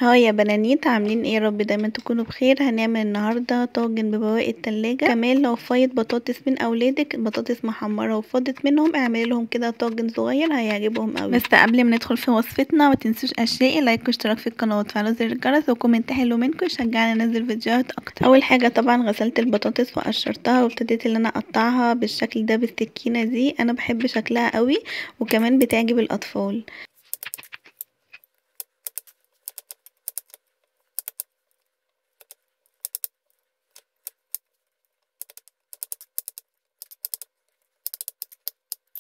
هاي يا بنانيت، عاملين ايه؟ يا رب دايما تكونوا بخير. هنعمل النهارده طاجن ببواقي التلاجة. كمان لو فايض بطاطس من اولادك، بطاطس محمره وفاضت منهم، اعملي لهم كده طاجن صغير هيعجبهم قوي. بس قبل ما ندخل في وصفتنا، ما تنسوش اشياء لايك واشتراك في القناه وتفعلوا زر الجرس وكومنت حلو منكم يشجعني انزل فيديوهات اكتر. اول حاجه طبعا غسلت البطاطس وقشرتها وابتديت ان انا اقطعها بالشكل ده بالسكينه دي. انا بحب شكلها قوي وكمان بتعجب الاطفال.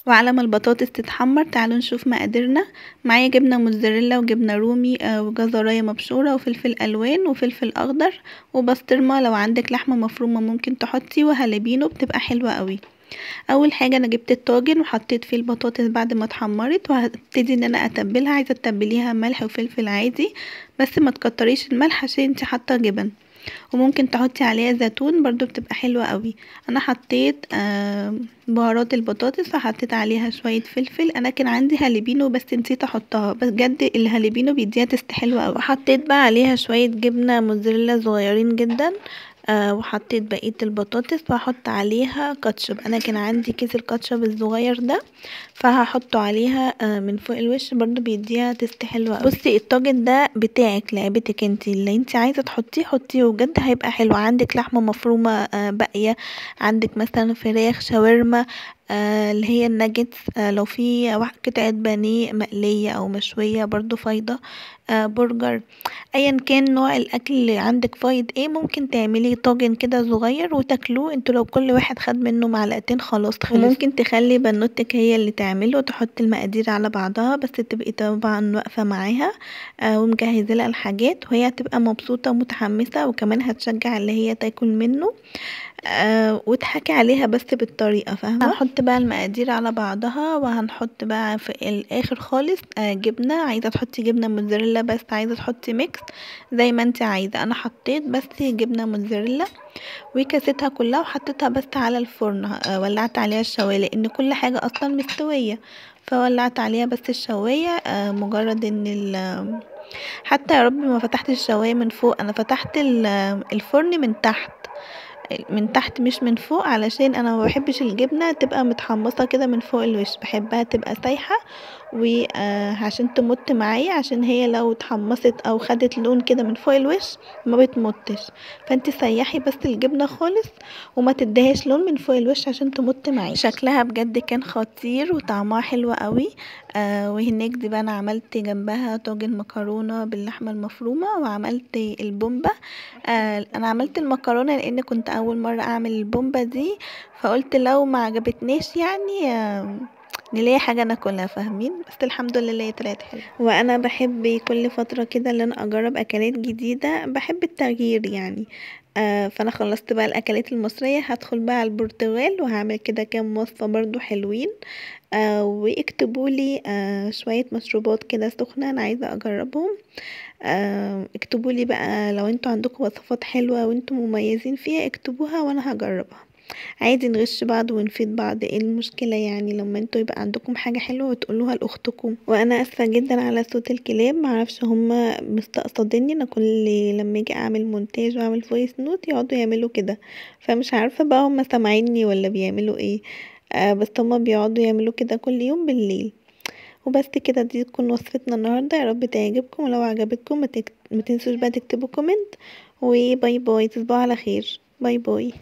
وعلى ما البطاطس تتحمر تعالوا نشوف مقاديرنا. معايا جبنه موتزاريلا وجبنه رومي وجزرايه مبشوره وفلفل الوان وفلفل اخضر وبسطرمه. لو عندك لحمه مفرومه ممكن تحطي، وهالبينو بتبقى حلوه قوي. اول حاجه انا جبت الطاجن وحطيت فيه البطاطس بعد ما اتحمرت، وهبتدي ان انا اتبلها. عايزه تتبليها ملح وفلفل عادي، بس ما تكتريش الملح عشان انت حاطه جبن، وممكن تحطي عليها زيتون برضو بتبقى حلوة قوي. انا حطيت بهارات البطاطس وحطيت عليها شوية فلفل. انا كان عندي هالبينو بس نسيت احطها، بس بجد الهالبينو بيديها تست حلوة قوي. وحطيت بقى عليها شوية جبنة موتزاريلا صغيرين جدا. وحطيت بقية البطاطس وهحط عليها كاتشب. انا كان عندي كيس الكاتشب الصغير ده، فهحطه عليها من فوق الوش، برضو بيديها تست حلوة قوي. بصي الطاجن ده بتاعك، لعبتك انتي، اللي انتي عايزه تحطيه حطيه وبجد هيبقى حلو. عندك لحمه مفرومه باقيه، عندك مثلا فراخ شاورما اللي هي الناجتس، لو في قطعه بانيه مقليه او مشويه برضو فايضه، برجر، ايا كان نوع الاكل اللي عندك فايض ايه، ممكن تعملي طاجن كده صغير وتاكلوه انتوا. لو كل واحد خد منه معلقتين خلاص خلص. وممكن تخلي بنوتك هي اللي تعمله وتحط المقادير على بعضها، بس تبقي طبعا واقفه معاها ومجهزه لها الحاجات، وهي هتبقى مبسوطه ومتحمسه، وكمان هتشجع اللي هي تاكل منه وتحكي عليها بس بالطريقة، فاهمة؟ هنحط بقى المقادير على بعضها، وهنحط بقى في الاخر خالص جبنة. عايزة تحطي جبنة موتزاريلا بس، عايزة تحطي ميكس زي ما انت عايزة. انا حطيت بس جبنة موتزاريلا وكاستها كلها وحطيتها بس على الفرن. ولعت عليها الشواية لان كل حاجة اصلا مستوية، فولعت عليها بس الشواية مجرد ان حتى يا رب ما فتحت الشواية من فوق، انا فتحت الفرن من تحت، من تحت مش من فوق، علشان انا ما بحبش الجبنه تبقى متحمصه كده من فوق الوش، بحبها تبقى سايحه وعشان تمط معايا، عشان هي لو اتحمصت او خدت لون كده من فوق الوش ما بتمطش. فانت سيحي بس الجبنه خالص وما تديهاش لون من فوق الوش عشان تمط معايا. شكلها بجد كان خطير وطعمها حلو قوي. وهناك دي بقى انا عملت جنبها طاجن مكرونه باللحمه المفرومه، وعملت البومبه. انا عملت المكرونه لان كنت اول مره اعمل البومبه دي، فقلت لو ما عجبتنيش يعني نلاقي حاجه ناكلها، فاهمين؟ بس الحمد لله طلعت حلوه. وانا بحب كل فتره كده ان انا اجرب اكلات جديده، بحب التغيير يعني. فانا خلصت بقى الاكلات المصريه، هدخل بقى على البرتغال وهعمل كده كام وصفه برضو حلوين. واكتبوا لي شويه مشروبات كده سخنه انا عايزه اجربهم. اكتبوا لي بقى لو انتوا عندكم وصفات حلوه وانتوا مميزين فيها، اكتبوها وانا هجربها. عادي نغش بعض ونفيد بعض، ايه المشكله يعني لما انتوا يبقى عندكم حاجه حلوه وتقولوها لاختكم؟ وانا اسفه جدا على صوت الكلاب، معرفش هما مستقصديني. انا كل لما اجي اعمل مونتاج واعمل فويس نوت يقعدوا يعملوا كده، فمش عارفه بقى هما سامعيني ولا بيعملوا ايه. بس هما بيقعدوا يعملوا كده كل يوم بالليل. وبس كده، دي تكون وصفتنا النهارده. يا رب تعجبكم، ولو عجبتكم ما تنسوش بقى تكتبوا كومنت. وباي باي، تصبحوا على خير، باي باي.